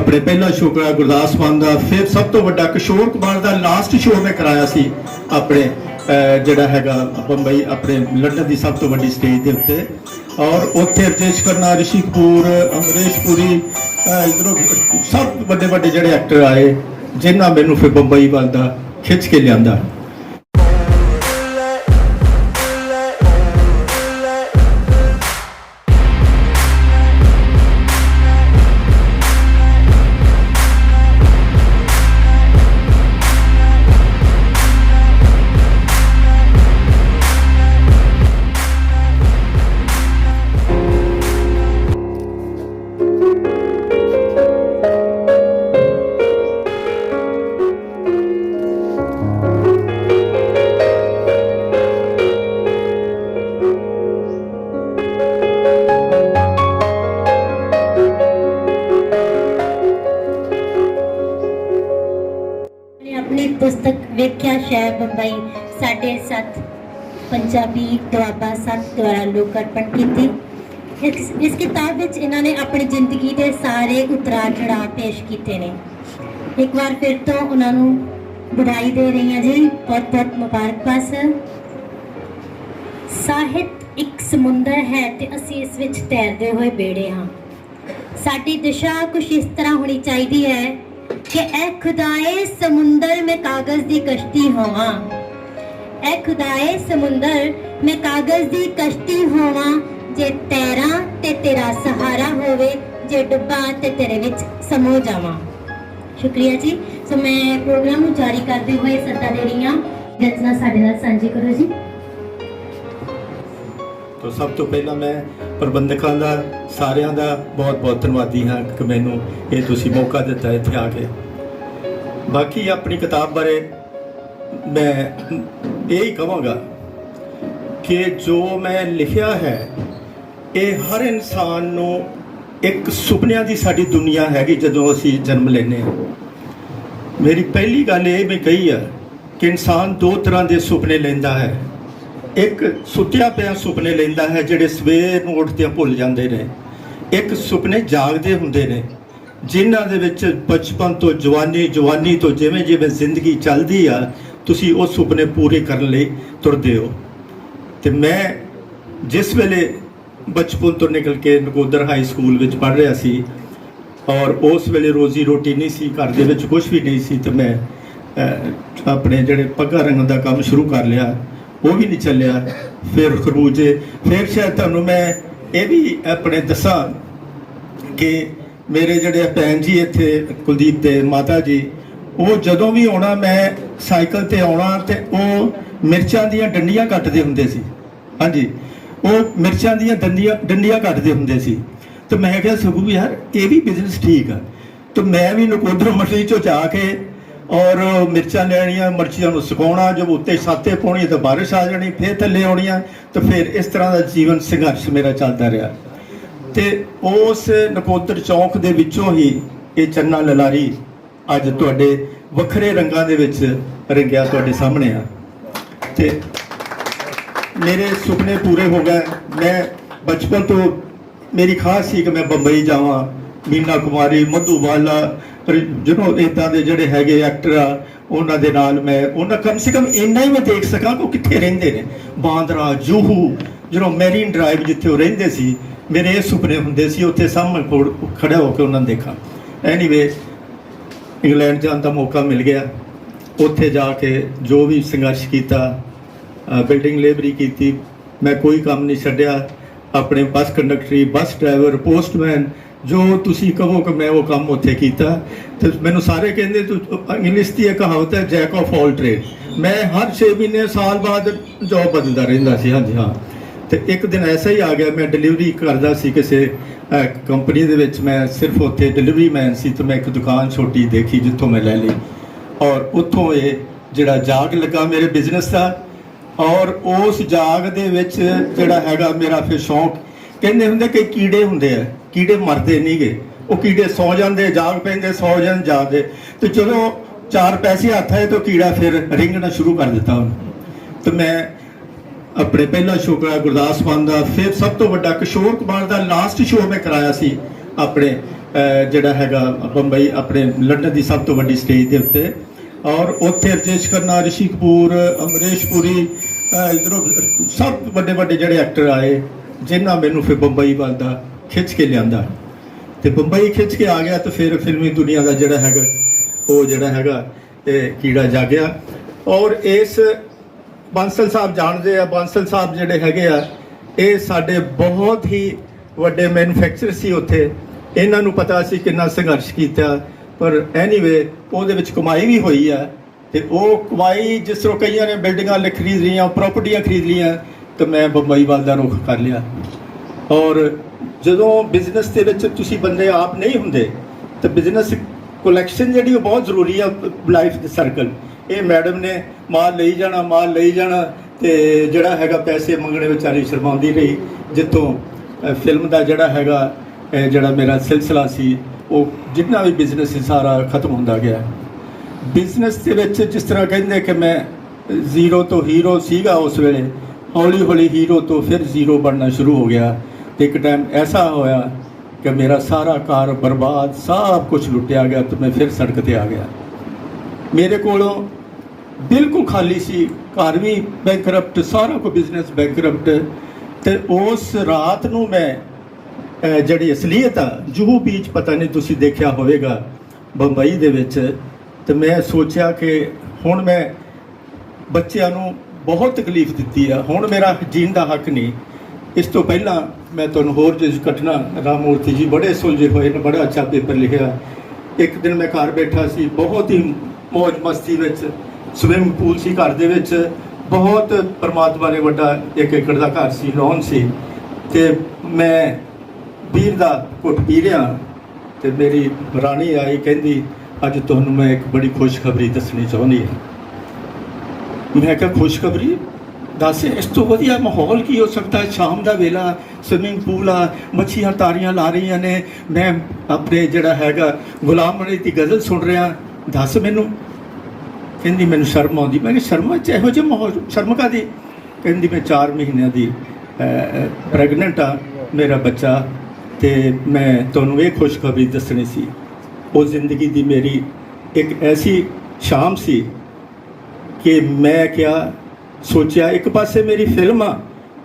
अपने पहला शो कराया गुरदास मान का, फिर सब तो बड़ा किशोर कुमार का लास्ट शो मैं कराया सी अपने जड़ा हैगा बंबई अपने लंडन की सब तो बड़ी स्टेज के उत्ते। और उत्थे रजेश खन्ना, ऋषि कपूर, अमरीश पुरी, इधरों सब बड़े बड़े जड़े एक्टर आए जिन्हें मैनू फिर बंबई वाल दा खिंच के लिया। अपनी पुस्तक वेख्या शहर बंबई साढ़े 7 पंजाबी दुआबा 7 द्वारा लोकार्पण की। इस किताब विच इन्होंने अपनी जिंदगी के सारे उतराव चढ़ाव पेश किए ने। एक बार फिर तो उन्होंने बधाई दे रही हैं जी, बहुत बहुत मुबारकबाद। ਸਾਹਿਤ एक समुंदर है ते असी इस विच तैरते हुए बेड़े हाँ। साडी दिशा कुछ इस तरह होनी चाहिए है कि ऐ खुदाए समुंदर में कागज दी कश्ती होवा, ऐ खुदाए समुंदर में कागज दी कश्ती होवा, जे तैरा ते तेरा सहारा होवे, जे डुब्बा ते तेरे विच समो जावा। शुक्रिया जी। सो मैं प्रोग्राम जारी करते हुए सत्ता दे रही हूँ, रचना साडे नाल सांझी करो जी। तो सब तो पहला मैं प्रबंधकों का सारिਆਂ का बहुत बहुत धन्यवादी हाँ कि मैनू ये तुसी मौका दिता इत्थे आके। बाकी अपनी किताब बारे मैं यही कहांगा कि जो मैं लिखिया है ये हर इंसान नू एक सुपनियां दी साडी दुनिया हैगी जदों असी जन्म लेने। मेरी पहली गल ये मैं कही है कि इंसान दो तरह के सुपने लेंदा है। एक सुत्या पिया सुपने लेंदा है जिहड़े सवेर नूं उठदे भुल जाते हैं। एक सुपने जागदे हुंदे ने जिन्हां दे विच बचपन तो जवानी, जवानी तो जिवें जिवें जिंदगी चलदी आ तुसीं वो सुपने पूरे करन लई तुरदे हो। ते मैं जिस वेले बचपन तो निकल के नकोदर हाई स्कूल विच पढ़ रहा सी और उस वेले रोजी रोटी नहीं सी, घर दे विच कुछ भी नहीं सी, तो मैं अपने जिहड़े पग्गा रंगण दा काम शुरू कर लिया, वो भी नहीं चलिया। फिर खरबूजे, फिर शायद तुहानूं मैं ये भी अपने दसां कि मेरे जिहड़े भैन जी इत्थे कुलदीप दे माता जी, वो जदों भी आउणा मैं साइकिल ते आउणा ते वो मिर्चां दीयां डंडियां कट्टदे हुंदे सी। हाँ जी, वो मिर्चां दीयां डंडियां कट्टदे हुंदे सी। तो मैं कहा सगू यार ये भी बिजनेस ठीक है। तो मैं भी नकोदर मंडी चों जाके और मिर्चा लैनियां, मिर्चियां नूं सुकाउणा, जब उत्ते छाते पाउणी तो बारिश आ जानी, फिर थल्ले आउणियां। तो फिर इस तरह का जीवन संघर्ष मेरा चलता रहा। तो उस नकोदर चौंक दे विचों ही ये चन्ना ललारी अज तुहाडे वखरे रंगां दे विच रंगिया तुहाडे सामने आ। ते मेरे सुपने पूरे हो गए। मैं बचपन तो मेरी खास सी कि मैं बंबई जावां, मीना कुमारी, मधुबाला, जो इदा के जोड़े है एक्टर आ उन्होंने दे नाल मैं उन्हें कम से कम इन्ना ही मैं देख सका कि कितने रेंदे ने। बांद्रा, जूहू, जो मैरीन ड्राइव जिथे वो रेंदे सी, मेरे ये सुपने हुंदे सी उत्थे सामने खड़े होकर उन्होंने देखा। एनीवे इंग्लैंड जाने का मौका मिल गया। उत्थे जाके जो भी संघर्ष किया, बिल्डिंग लेबरी की, मैं कोई काम नहीं छड्डिया। अपने बस कंडक्टरी, बस ड्राइवर, पोस्टमैन, जो तुसी कहो कि मैं वो काम उत्थे कीता। तो मैनू सारे कहते तू इंग्लिश की एक कहावत है जैक ऑफ ऑल ट्रेड। मैं हर 6 महीने साल बाद जॉब बदलता रहिंदा सी। हाँ जी हाँ। तो एक दिन ऐसा ही आ गया, मैं डिलीवरी करदा सी किसी कंपनी दे विच, मैं सिर्फ उत्थे डिलीवरी मैन सी। तो मैं एक दुकान छोटी देखी जितों मैं लै ली और उत्थों ये जिहड़ा जाग लगा मेरे बिजनेस का। और उस जाग दे विच जिहड़ा हैगा मेरा फिर शौक, कहते हुंदे कि कीड़े हुंदे आ, कीड़े मरते नहीं गए, वो कीड़े सौ जाते जाग पेंदे, सौ जाते जागते। तो चलो 4 पैसे हथ आए तो कीड़ा फिर रिंगना शुरू कर दिता। तो मैं अपने पहला शो कराया गुरदास मान का, फिर सब तो बड़ा किशोर कुमार का लास्ट शो मैं कराया सी अपने ਜਿਹੜਾ ਹੈਗਾ ਬੰਬਈ ਆਪਣੇ ਲੰਡਨ ਦੀ ਸਭ ਤੋਂ ਵੱਡੀ ਸਟੇਜ ਦੇ ਉੱਤੇ, ਔਰ ਉੱਥੇ ਰਜੇਸ਼ ਖੰਨਾ, ਰਿਸ਼ੀ ਕਪੂਰ, ਅਮਰੀਸ਼ ਪੁਰੀ, ਇੱਧਰੋਂ ਸਭ ਵੱਡੇ ਵੱਡੇ ਜਿਹੜੇ ਐਕਟਰ ਆਏ, ਜਿਨ੍ਹਾਂ ਮੈਨੂੰ ਫਿਰ ਬੰਬਈ ਵੱਲ ਦਾ ਖਿੱਚ ਕੇ ਲਿਆਂਦਾ ਤੇ ਬੰਬਈ ਖਿੱਚ ਕੇ ਆ ਗਿਆ। ਤੇ ਫਿਰ ਫਿਲਮੀ ਦੁਨੀਆ ਦਾ ਜਿਹੜਾ ਹੈਗਾ ਉਹ ਜਿਹੜਾ ਹੈਗਾ ਇਹ ਕੀੜਾ ਜਾਗਿਆ। ਔਰ ਇਸ ਬਾਂਸਲ ਸਾਹਿਬ ਜਾਣਦੇ ਆ, ਬਾਂਸਲ ਸਾਹਿਬ ਜਿਹੜੇ ਹੈਗੇ ਆ ਇਹ ਸਾਡੇ ਬਹੁਤ ਹੀ ਵੱਡੇ ਮੈਨੂਫੈਕਚਰ ਸੀ ਉੱਥੇ। ਇਹਨਾਂ ਨੂੰ ਪਤਾ ਸੀ ਕਿੰਨਾ ਸੰਘਰਸ਼ ਕੀਤਾ, ਪਰ ਐਨੀਵੇ ਉਹਦੇ ਵਿੱਚ ਕਮਾਈ ਵੀ ਹੋਈ ਆ। ਤੇ ਉਹ ਕਮਾਈ ਜਿਸ ਤਰ੍ਹਾਂ ਕਈਆਂ ਨੇ ਬਿਲਡਿੰਗਾਂ ਖਰੀਦ ਲਈਆਂ, ਪ੍ਰਾਪਰਟੀਆਂ ਖਰੀਦ ਲਈਆਂ, ਤੇ ਮੈਂ ਬੰਬਈ ਵੱਲ ਦਾ ਰੁਖ ਕਰ ਲਿਆ। ਔਰ ਜਦੋਂ ਬਿਜ਼ਨਸ ਦੇ ਵਿੱਚ ਤੁਸੀਂ ਬੰਦੇ ਆਪ ਨਹੀਂ ਹੁੰਦੇ ਤਾਂ ਬਿਜ਼ਨਸ ਕਲੈਕਸ਼ਨ ਜਿਹੜੀ ਉਹ ਬਹੁਤ ਜ਼ਰੂਰੀ ਆ ਲਾਈਫ ਦੇ ਸਰਕਲ। ਇਹ ਮੈਡਮ ਨੇ ਮਾਲ ਲਈ ਜਾਣਾ ਤੇ ਜਿਹੜਾ ਹੈਗਾ ਪੈਸੇ ਮੰਗਣੇ ਵਿਚਾਰੀ ਸ਼ਰਮਾਉਂਦੀ ਰਹੀ। ਜਿੱਥੋਂ ਫਿਲਮ ਦਾ ਜਿਹੜਾ ਹੈਗਾ ਜਿਹੜਾ ਮੇਰਾ ਸਿਲਸਿਲਾ ਸੀ ਉਹ ਜਿੰਨਾ ਵੀ ਬਿਜ਼ਨਸ ਸੀ ਸਾਰਾ ਖਤਮ ਹੁੰਦਾ ਗਿਆ। ਬਿਜ਼ਨਸ ਦੇ ਵਿੱਚ ਜਿਸ ਤਰ੍ਹਾਂ ਕਹਿੰਦੇ ਕਿ ਮੈਂ ਜ਼ੀਰੋ ਤੋਂ ਹੀਰੋ ਸੀਗਾ ਉਸ ਵੇਲੇ, ਹੌਲੀ ਹੌਲੀ ਹੀਰੋ ਤੋਂ ਫਿਰ ਜ਼ੀਰੋ ਬਣਨਾ ਸ਼ੁਰੂ ਹੋ ਗਿਆ। ਤੇ ਇੱਕ ਟਾਈਮ ਐਸਾ ਹੋਇਆ ਕਿ ਮੇਰਾ ਸਾਰਾ ਘਰ ਬਰਬਾਦ, ਸਭ ਕੁਝ ਲੁੱਟਿਆ ਗਿਆ ਤੇ ਮੈਂ ਫਿਰ ਸੜਕ ਤੇ ਆ ਗਿਆ। ਮੇਰੇ ਕੋਲੋਂ ਬਿਲਕੁਲ ਖਾਲੀ ਸੀ, ਘਰ ਵੀ ਬੈਂਕਰਪਟ, ਸਾਰਾ ਕੁਝ ਬਿਜ਼ਨਸ ਬੈਂਕਰਪਟ। ਤੇ ਉਸ ਰਾਤ ਨੂੰ ਮੈਂ ਜਿਹੜੀ ਅਸਲੀਅਤ ਆ ਜੂਹੂ ਬੀਚ, ਪਤਾ ਨਹੀਂ ਤੁਸੀਂ ਦੇਖਿਆ ਹੋਵੇਗਾ ਬੰਬਈ ਦੇ ਵਿੱਚ, ਤੇ ਮੈਂ ਸੋਚਿਆ ਕਿ ਹੁਣ ਮੈਂ ਬੱਚਿਆਂ ਨੂੰ ਬਹੁਤ ਤਕਲੀਫ ਦਿੱਤੀ ਆ, ਹੁਣ ਮੇਰਾ ਜੀਣ ਦਾ ਹੱਕ ਨਹੀਂ। ਇਸ ਤੋਂ ਪਹਿਲਾਂ ਮੈਂ ਤੁਹਾਨੂੰ ਹੋਰ ਜਿਸ ਘਟਨਾ, ਰਾਮ ਮੂਰਤੀ ਜੀ ਬੜੇ ਸੁਲਝੇ ਹੋਏ ਨੇ, ਬੜਾ ਅੱਛਾ ਪੇਪਰ ਲਿਖਿਆ। ਇੱਕ ਦਿਨ ਮੈਂ ਘਰ ਬੈਠਾ ਸੀ, ਬਹੁਤ ਹੀ ਮੌਜ ਮਸਤੀ ਵਿੱਚ, ਸਵਿਮਿੰਗ ਪੂਲ ਸੀ ਘਰ ਦੇ ਵਿੱਚ, ਬਹੁਤ ਪਰਮਾਤਮਾ ਨੇ ਵੱਡਾ 1 ਏਕੜ ਦਾ ਘਰ ਸੀ, ਲੋਨ ਸੀ। ਤੇ ਮੈਂ ਵੀਰ ਦਾ ਘੁੱਟ ਪੀ ਰਿਹਾ ਤੇ ਮੇਰੀ ਰਾਣੀ ਆਈ, ਕਹਿੰਦੀ ਅੱਜ ਤੁਹਾਨੂੰ ਮੈਂ ਇੱਕ ਬੜੀ ਖੁਸ਼ਖਬਰੀ ਦੱਸਣੀ ਚਾਹੁੰਦੀ ਹਾਂ। ਮੈਂ ਕਿਹਾ ਖੁਸ਼ਖਬਰੀ ਦੱਸ, ਇਸ ਤੋਂ ਵਧੀਆ ਮਾਹੌਲ ਕੀ ਹੋ ਸਕਦਾ? ਸ਼ਾਮ ਦਾ ਵੇਲਾ, ਸਵਿਮਿੰਗ ਪੂਲ ਆ, ਮੱਛੀਆਂ ਤਾਰੀਆਂ ਲਾ ਰਹੀਆਂ ਨੇ, ਮੈਂ ਆਪਣੇ ਜਿਹੜਾ ਹੈਗਾ ਗੁਲਾਮ ਅਲੀ ਦੀ ਗਜ਼ਲ ਸੁਣ ਰਿਹਾ, ਦੱਸ ਮੈਨੂੰ। ਕਹਿੰਦੀ ਮੈਨੂੰ ਸ਼ਰਮ ਆਉਂਦੀ। ਮੈਂ ਕਿਹਾ ਸ਼ਰਮ ਚ ਇਹੋ ਜਿਹੇ ਮਾਹੌਲ, ਸ਼ਰਮ ਕਾਹਦੀ? ਕਹਿੰਦੀ ਮੈਂ 4 ਮਹੀਨਿਆਂ ਦੀ ਪ੍ਰੈਗਨੈਂਟ ਆ, ਮੇਰਾ ਬੱਚਾ, ਤੇ ਮੈਂ ਤੁਹਾਨੂੰ ਇਹ ਖੁਸ਼ਖਬਰੀ ਦੱਸਣੀ ਸੀ। ਉਹ ਜ਼ਿੰਦਗੀ ਦੀ ਮੇਰੀ ਇੱਕ ਐਸੀ ਸ਼ਾਮ ਸੀ ਕਿ ਮੈਂ ਕਿਹਾ ਸੋਚਿਆ, ਇੱਕ ਪਾਸੇ ਮੇਰੀ ਫਿਲਮ ਆ,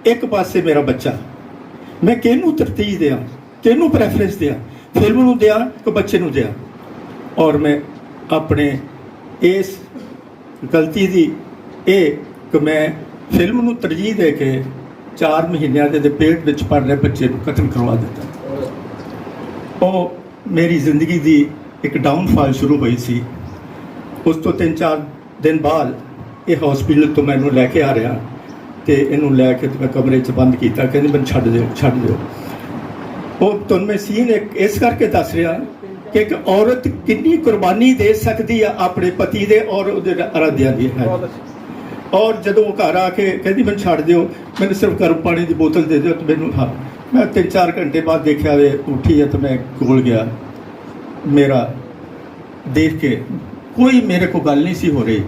ਇੱਕ ਪਾਸੇ ਮੇਰਾ ਬੱਚਾ, ਮੈਂ ਕਿਹਨੂੰ ਤਰਜੀਹ ਦਿਆਂ, ਕਿਹਨੂੰ ਪ੍ਰੈਫਰੈਂਸ ਦਿਆਂ, ਫਿਲਮ ਨੂੰ ਦਿਆਂ ਕਿ ਬੱਚੇ ਨੂੰ ਦਿਆਂ? ਔਰ ਮੈਂ ਆਪਣੇ ਇਸ ਗਲਤੀ ਦੀ ਇਹ ਕਿ ਮੈਂ ਫਿਲਮ ਨੂੰ ਤਰਜੀਹ ਦੇ ਕੇ 4 ਮਹੀਨਿਆਂ ਦੇ ਪੇਟ ਵਿੱਚ ਪੜ ਰਹੇ ਬੱਚੇ ਨੂੰ ਕਤਲ ਕਰਵਾ ਦਿੱਤਾ। ਉਹ ਮੇਰੀ ਜ਼ਿੰਦਗੀ ਦੀ ਇੱਕ ਡਾਊਨਫਾਲ ਸ਼ੁਰੂ ਹੋਈ ਸੀ। ਉਸ ਤੋਂ 3-4 ਦਿਨ ਬਾਅਦ ਇਹ ਹਸਪੀਟਲ ਤੋਂ ਮੈਨੂੰ ਲੈ ਕੇ ਆ ਰਿਹਾ ਤੇ ਇਹਨੂੰ ਲੈ ਕੇ ਤੇ ਮੈਂ ਕਮਰੇ 'ਚ ਬੰਦ ਕੀਤਾ। ਕਹਿੰਦੀ ਮੈਨੂੰ ਛੱਡ ਦਿਓ। ਉਹ ਤੁਹਾਨੂੰ ਮੈਂ ਸੀਨ ਇਸ ਕਰਕੇ ਦੱਸ ਰਿਹਾ ਕਿ ਇੱਕ ਔਰਤ ਕਿੰਨੀ ਕੁਰਬਾਨੀ ਦੇ ਸਕਦੀ ਆ ਆਪਣੇ ਪਤੀ ਦੇ ਔਰ ਉਹਦੇ ਅਰਾਧਿਆਂ ਦੀ ਹੈ। ਔਰ ਜਦੋਂ ਉਹ ਘਰ ਆ ਕੇ ਕਹਿੰਦੀ ਮੈਨੂੰ ਛੱਡ ਦਿਓ, ਮੈਨੂੰ ਸਿਰਫ ਗਰਮ ਪਾਣੀ ਦੀ ਬੋਤਲ ਦੇ ਦਿਓ, ਤੇ ਮੈਨੂੰ ਹਾਂ, ਮੈਂ 3-4 ਘੰਟੇ ਬਾਅਦ ਦੇਖਿਆ ਵੇ ਉੱਠੀ ਹੈ ਤੇ ਮੈਂ ਕੋਲ ਗਿਆ। ਮੇਰਾ ਦੇਖ ਕੇ ਕੋਈ ਮੇਰੇ ਕੋਲ ਗੱਲ ਨਹੀਂ ਸੀ ਹੋ ਰਹੀ,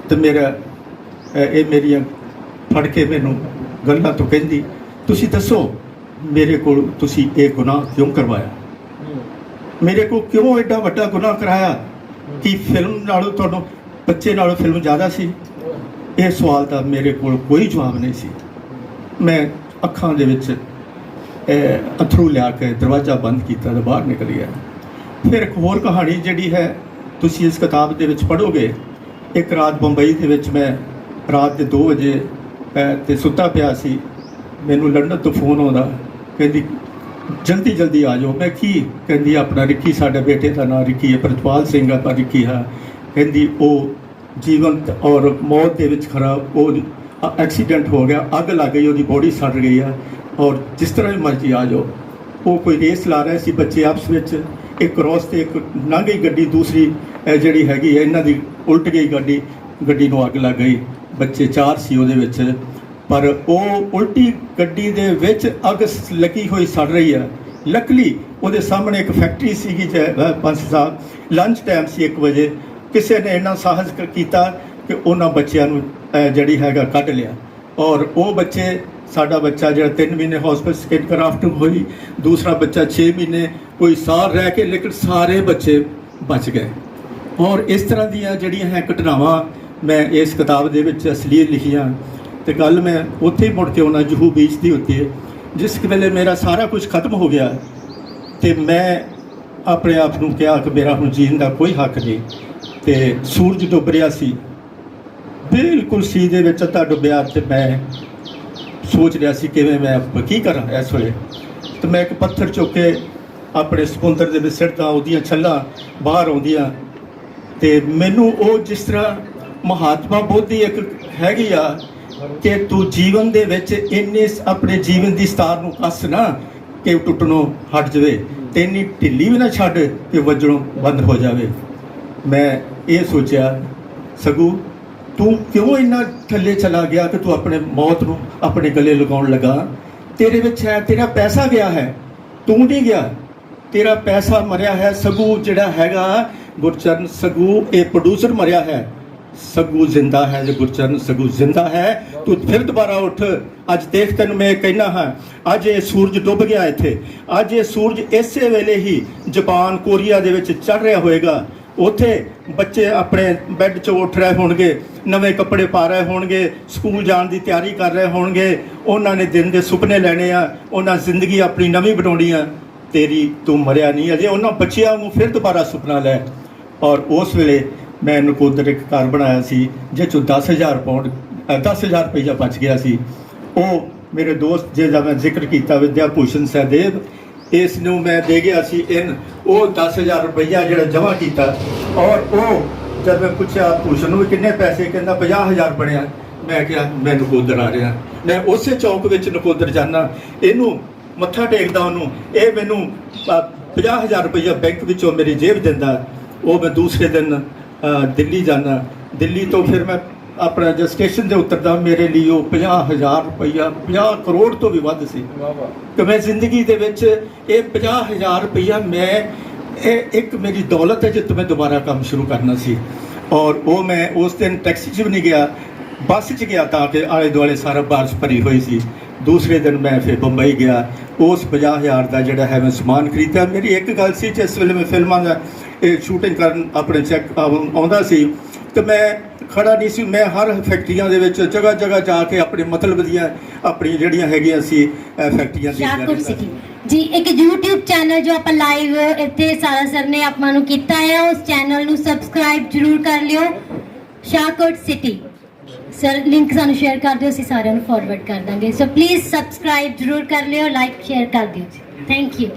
ਤੇ ਮੇਰਾ ਇਹ ਮੇਰੀਆਂ ਫੜ ਕੇ ਮੈਨੂੰ ਗੱਲਾਂ ਤੋਂ ਕਹਿੰਦੀ ਤੁਸੀਂ ਦੱਸੋ ਮੇਰੇ ਕੋਲ ਤੁਸੀਂ ਇਹ ਗੁਨਾਹ ਕਿਉਂ ਕਰਵਾਇਆ, ਮੇਰੇ ਕੋਲ ਕਿਉਂ ਐਡਾ ਵੱਡਾ ਗੁਨਾਹ ਕਰਾਇਆ? ਕਿ ਫਿਲਮ ਨਾਲੋਂ ਤੁਹਾਨੂੰ ਬੱਚੇ ਨਾਲੋਂ ਫਿਲਮ ਜ਼ਿਆਦਾ ਸੀ? ਇਹ ਸਵਾਲ ਦਾ ਮੇਰੇ ਕੋਲ ਕੋਈ ਜਵਾਬ ਨਹੀਂ ਸੀ। ਮੈਂ ਅੱਖਾਂ ਦੇ ਵਿੱਚ ਅਥਰੂ ਲਿਆ ਕੇ ਦਰਵਾਜ਼ਾ ਬੰਦ ਕੀਤਾ ਤੇ ਬਾਹਰ ਨਿਕਲ ਗਿਆ। ਫਿਰ ਇੱਕ ਹੋਰ ਕਹਾਣੀ ਜਿਹੜੀ ਹੈ ਤੁਸੀਂ ਇਸ ਕਿਤਾਬ ਦੇ ਵਿੱਚ ਪੜ੍ਹੋਗੇ। ਇੱਕ ਰਾਤ ਬੰਬਈ ਦੇ ਵਿੱਚ ਮੈਂ ਰਾਤ ਦੇ 2 ਵਜੇ ਤੇ ਸੁੱਤਾ ਪਿਆ ਸੀ, ਮੈਨੂੰ ਲੰਡਨ ਤੋਂ ਫੋਨ ਆਉਂਦਾ, ਕਹਿੰਦੀ ਜਲਦੀ ਆ ਜਾਓ। ਮੈਂ ਕੀ? ਕਹਿੰਦੀ ਆਪਣਾ ਰਿੱਕੀ, ਸਾਡੇ ਬੇਟੇ ਦਾ ਨਾਂ ਰਿੱਕੀ ਹੈ, ਪ੍ਰਿਤਪਾਲ ਸਿੰਘ ਆ, ਪਰ ਰਿੱਕੀ ਹੈ। ਕਹਿੰਦੀ ਉਹ ਜੀਵਨ ਔਰ ਮੌਤ ਦੇ ਵਿੱਚ ਖੜਾ, ਉਹ ਐਕਸੀਡੈਂਟ ਹੋ ਗਿਆ, ਅੱਗ ਲੱਗ ਗਈ, ਉਹਦੀ ਬੋਡੀ ਸੜ ਗਈ ਆ, ਔਰ ਜਿਸ ਤਰ੍ਹਾਂ ਵੀ ਮਰਜ਼ੀ ਆ ਜਾਓ। ਉਹ ਕੋਈ ਰੇਸ ਲਾ ਰਹੇ ਸੀ ਬੱਚੇ ਆਪਸ ਵਿੱਚ, ਇੱਕ ਕ੍ਰੋਸ ਤੇ ਇੱਕ ਲੰਘ ਗਈ ਗੱਡੀ, ਦੂਸਰੀ ਜਿਹੜੀ ਹੈਗੀ ਹੈ ਇਹਨਾਂ ਦੀ ਉਲਟ ਗਈ ਗੱਡੀ ਨੂੰ ਅੱਗ ਲੱਗ ਗਈ। ਬੱਚੇ 4 ਸੀ ਉਹਦੇ ਵਿੱਚ, ਪਰ ਉਹ ਉਲਟੀ ਗੱਡੀ ਦੇ ਵਿੱਚ ਅੱਗ ਲੱਗੀ ਹੋਈ ਸੜ ਰਹੀ ਹੈ। ਲੱਕਲੀ ਉਹਦੇ ਸਾਹਮਣੇ ਇੱਕ ਫੈਕਟਰੀ ਸੀਗੀ, ਪੰਜ ਸਾਹਿਬ ਲੰਚ ਟਾਈਮ ਸੀ 1 ਵਜੇ। ਕਿਸੇ ਨੇ ਇੰਨਾ ਸਾਹਸ ਕੀਤਾ ਕਿ ਉਹਨਾਂ ਬੱਚਿਆਂ ਨੂੰ ਜਿਹੜੀ ਹੈਗਾ ਕੱਢ ਲਿਆ, ਔਰ ਉਹ ਬੱਚੇ ਸਾਡਾ ਬੱਚਾ ਜਿਹੜਾ 3 ਮਹੀਨੇ ਹਸਪੀਟਲ ਸਕਿਨ ਕਰਾਫਟ ਹੋਈ, ਦੂਸਰਾ ਬੱਚਾ 6 ਮਹੀਨੇ ਕੋਈ ਸਾਲ ਰਹਿ ਕੇ, ਲੇਕਿਨ ਸਾਰੇ ਬੱਚੇ ਬਚ ਗਏ। ਔਰ ਇਸ ਤਰ੍ਹਾਂ ਦੀਆਂ ਜਿਹੜੀਆਂ ਹੈ ਘਟਨਾਵਾਂ ਮੈਂ ਇਸ ਕਿਤਾਬ ਦੇ ਵਿੱਚ ਅਸਲੀਅਤ ਲਿਖੀਆਂ। ਤੇ ਗੱਲ ਮੈਂ ਉੱਥੇ ਹੀ ਮੁੜ ਕੇ ਆਉਣਾ ਜਹੂ ਬੀਚ ਦੀ ਉੱਤੇ, ਜਿਸ ਵੇਲੇ ਮੇਰਾ ਸਾਰਾ ਕੁਝ ਖਤਮ ਹੋ ਗਿਆ ਤੇ ਮੈਂ ਆਪਣੇ ਆਪ ਨੂੰ ਕਿਹਾ ਕਿ ਮੇਰਾ ਹੁਣ ਜੀਣ ਦਾ ਕੋਈ ਹੱਕ ਨਹੀਂ। ਤੇ ਸੂਰਜ ਡੁੱਬ ਰਿਹਾ ਸੀ, ਬਿਲਕੁਲ ਸੀ ਦੇ ਵਿੱਚ ਅੱਧਾ ਡੁੱਬਿਆ, ਤੇ ਮੈਂ ਸੋਚ ਰਿਹਾ ਸੀ ਕਿਵੇਂ ਮੈਂ ਕੀ ਕਰਾਂ ਇਸ ਵੇਲੇ। ਤੇ ਮੈਂ ਇੱਕ ਪੱਥਰ ਚੁੱਕ ਕੇ ਆਪਣੇ ਸਮੁੰਦਰ ਦੇ ਵਿੱਚ ਸਿੱਟਦਾ, ਉਹਦੀਆਂ ਛੱਲਾਂ ਬਾਹਰ ਆਉਂਦੀਆਂ। ਤੇ ਮੈਨੂੰ ਉਹ ਜਿਸ ਤਰ੍ਹਾਂ ਮਹਾਤਮਾ ਬੁੱਧ ਦੀ ਇੱਕ ਹੈਗੀ ਆ ਕਿ ਤੂੰ ਜੀਵਨ ਦੇ ਵਿੱਚ ਇੰਨੇ ਆਪਣੇ ਜੀਵਨ ਦੀ ਸਤਾਰ ਨੂੰ ਕੱਸ ਨਾ ਕਿ ਟੁੱਟਣੋਂ ਹਟ ਜਾਵੇ, ਤੇ ਇੰਨੀ ਢਿੱਲੀ ਵੀ ਨਾ ਛੱਡ ਕਿ ਵੱਜਣੋਂ ਬੰਦ ਹੋ ਜਾਵੇ। ਮੈਂ ਇਹ ਸੋਚਿਆ, ਸਗੂ ਤੂੰ ਕਿਉਂ ਇੰਨਾ ਥੱਲੇ ਚਲਾ ਗਿਆ ਕਿ ਤੂੰ ਆਪਣੇ ਮੌਤ ਨੂੰ ਆਪਣੇ ਗਲੇ ਲਗਾਉਣ ਲੱਗਾ? ਤੇਰੇ ਵਿੱਚ ਹੈ, ਤੇਰਾ ਪੈਸਾ ਗਿਆ ਹੈ, ਤੂੰ ਨਹੀਂ ਗਿਆ। ਤੇਰਾ ਪੈਸਾ ਮਰਿਆ ਹੈ। ਸਗੂ ਜਿਹੜਾ ਹੈਗਾ ਗੁਰਚਰਨ ਸਗੂ, ਇਹ ਪ੍ਰੋਡਿਊਸਰ ਮਰਿਆ ਹੈ, ਸਗੂ ਜ਼ਿੰਦਾ ਹੈ। ਜੇ ਗੁਰਚਰਨ ਸਗੂ ਜ਼ਿੰਦਾ ਹੈ, ਤੂੰ ਫਿਰ ਦੁਬਾਰਾ ਉੱਠ। ਅੱਜ ਦੇਖ ਤੈਨੂੰ ਮੈਂ ਕਹਿਣਾ ਹਾਂ, ਅੱਜ ਇਹ ਸੂਰਜ ਡੁੱਬ ਗਿਆ ਇੱਥੇ, ਅੱਜ ਇਹ ਸੂਰਜ ਇਸੇ ਵੇਲੇ ਹੀ ਜਾਪਾਨ ਕੋਰੀਆ ਦੇ ਵਿੱਚ ਚੜ੍ਹ ਰਿਹਾ ਹੋਏਗਾ। ਉੱਥੇ ਬੱਚੇ ਆਪਣੇ ਬੈੱਡ 'ਚੋਂ ਉੱਠ ਰਹੇ ਹੋਣਗੇ, ਨਵੇਂ ਕੱਪੜੇ ਪਾ ਰਹੇ ਹੋਣਗੇ, ਸਕੂਲ ਜਾਣ ਦੀ ਤਿਆਰੀ ਕਰ ਰਹੇ ਹੋਣਗੇ। ਉਹਨਾਂ ਨੇ ਦਿਨ ਦੇ ਸੁਪਨੇ ਲੈਣੇ ਆ, ਉਹਨਾਂ ਜ਼ਿੰਦਗੀ ਆਪਣੀ ਨਵੀਂ ਬਣਾਉਣੀ ਆ। ਤੇਰੀ ਤੂੰ ਮਰਿਆ ਨਹੀਂ ਅਜੇ, ਉਹਨਾਂ ਬੱਚਿਆਂ ਨੂੰ ਫਿਰ ਦੁਬਾਰਾ ਸੁਪਨਾ ਲੈ। ਔਰ ਉਸ ਵੇਲੇ ਮੈਂ ਨਕੋਦਰ ਇੱਕ ਘਰ ਬਣਾਇਆ ਸੀ ਜਿਸ 'ਚੋਂ 10,000 ਰੁਪਈਆ ਬਚ ਗਿਆ ਸੀ। ਉਹ ਮੇਰੇ ਦੋਸਤ ਜਿਹਦਾ ਮੈਂ ਜ਼ਿਕਰ ਕੀਤਾ ਵਿਦਿਆ ਭੂਸ਼ਣ ਸਹਿਦੇਵ, ਇਸ ਨੂੰ ਮੈਂ ਦੇ ਗਿਆ ਸੀ ਉਹ 10,000 ਰੁਪਈਆ ਜਿਹੜਾ ਜਮ੍ਹਾਂ ਕੀਤਾ। ਔਰ ਉਹ ਜਦ ਮੈਂ ਪੁੱਛਿਆ ਭੂਸ਼ਣ ਨੂੰ ਕਿੰਨੇ ਪੈਸੇ, ਕਹਿੰਦਾ 50,000 ਬਣਿਆ। ਮੈਂ ਕਿਹਾ ਮੈਂ ਨਕੋਦਰ ਆ ਰਿਹਾ, ਮੈਂ ਉਸੇ ਚੌਂਕ ਵਿੱਚ ਨਕੋਦਰ ਜਾਂਦਾ, ਇਹਨੂੰ ਮੱਥਾ ਟੇਕਦਾ ਉਹਨੂੰ, ਇਹ ਮੈਨੂੰ 50,000 ਰੁਪਈਆ ਬੈਂਕ ਵਿੱਚੋਂ ਮੇਰੀ ਜੇਬ ਦਿੰਦਾ। ਉਹ ਮੈਂ ਦੂਸਰੇ ਦਿਨ ਦਿੱਲੀ ਜਾਣਾ, ਦਿੱਲੀ ਤੋਂ ਫਿਰ ਮੈਂ ਆਪਣਾ ਜੋ ਸਟੇਸ਼ਨ 'ਤੇ ਉਤਰਦਾ, ਮੇਰੇ ਲਈ ਉਹ 50,000 ਰੁਪਈਆ 50 ਕਰੋੜ ਤੋਂ ਵੀ ਵੱਧ ਸੀ ਕਿ ਮੈਂ ਜ਼ਿੰਦਗੀ ਦੇ ਵਿੱਚ ਇਹ 50,000 ਰੁਪਈਆ ਮੈਂ ਇਹ ਇੱਕ ਮੇਰੀ ਦੌਲਤ ਹੈ ਜਿੱਥੇ ਮੈਂ ਦੁਬਾਰਾ ਕੰਮ ਸ਼ੁਰੂ ਕਰਨਾ ਸੀ। ਔਰ ਉਹ ਮੈਂ ਉਸ ਦਿਨ ਟੈਕਸੀ 'ਚ ਵੀ ਨਹੀਂ ਗਿਆ, ਬੱਸ 'ਚ ਗਿਆ ਤਾਂ ਕਿ ਆਲੇ ਦੁਆਲੇ ਸਾਰਾ ਬਾਰਿਸ਼ ਭਰੀ ਹੋਈ ਸੀ। ਦੂਸਰੇ ਦਿਨ ਮੈਂ ਫਿਰ ਬੰਬਈ ਗਿਆ, ਉਸ 50,000 ਦਾ ਜਿਹੜਾ ਹੈ ਮੈਂ ਸਮਾਨ ਖਰੀਦਿਆ। ਮੇਰੀ ਇੱਕ ਗੱਲ ਸੀ, ਜਿਸ ਵੇਲੇ ਮੈਂ ਫਿਲਮਾਂ ਦਾ ਇਹ ਸ਼ੂਟਿੰਗ ਕਰਨ ਆਪਣੇ ਚੈੱਕ ਆਉਂਦਾ ਸੀ ਤੇ ਮੈਂ ਖੜਾ ਨਹੀਂ ਸੀ, ਮੈਂ ਹਰ ਫੈਕਟਰੀਆਂ ਦੇ ਵਿੱਚ ਜਗ੍ਹਾ ਜਗ੍ਹਾ ਜਾ ਕੇ ਆਪਣੇ ਮਤਲਬ ਦੀਆਂ ਆਪਣੀ ਜਿਹੜੀਆਂ ਹੈਗੀਆਂ ਸੀ ਫੈਕਟਰੀਆਂ ਦੀ ਜੀ ਇੱਕ YouTube ਚੈਨਲ ਜੋ ਆਪਾਂ ਲਾਈਵ ਇੱਥੇ ਸਾਰਾ ਸਰ ਨੇ ਆਪਾਂ ਨੂੰ ਕੀਤਾ ਹੈ, ਉਸ ਚੈਨਲ ਨੂੰ ਸਬਸਕ੍ਰਾਈਬ ਜ਼ਰੂਰ ਕਰ ਲਿਓ, ਸ਼ਾਹਕੋਟ ਸਿਟੀ। ਸਰ ਲਿੰਕ ਸਾਨੂੰ ਸ਼ੇਅਰ ਕਰ ਦਿਓ, ਅਸੀਂ ਸਾਰਿਆਂ ਨੂੰ ਫਾਰਵਰਡ ਕਰ ਦਾਂਗੇ। ਸੋ ਪਲੀਜ਼ ਸਬਸਕ੍ਰਾਈਬ ਜ਼ਰੂਰ ਕਰ ਲਿਓ, ਲਾਈਕ ਸ਼ੇਅਰ ਕਰ ਦਿਓ ਜੀ। Thank you.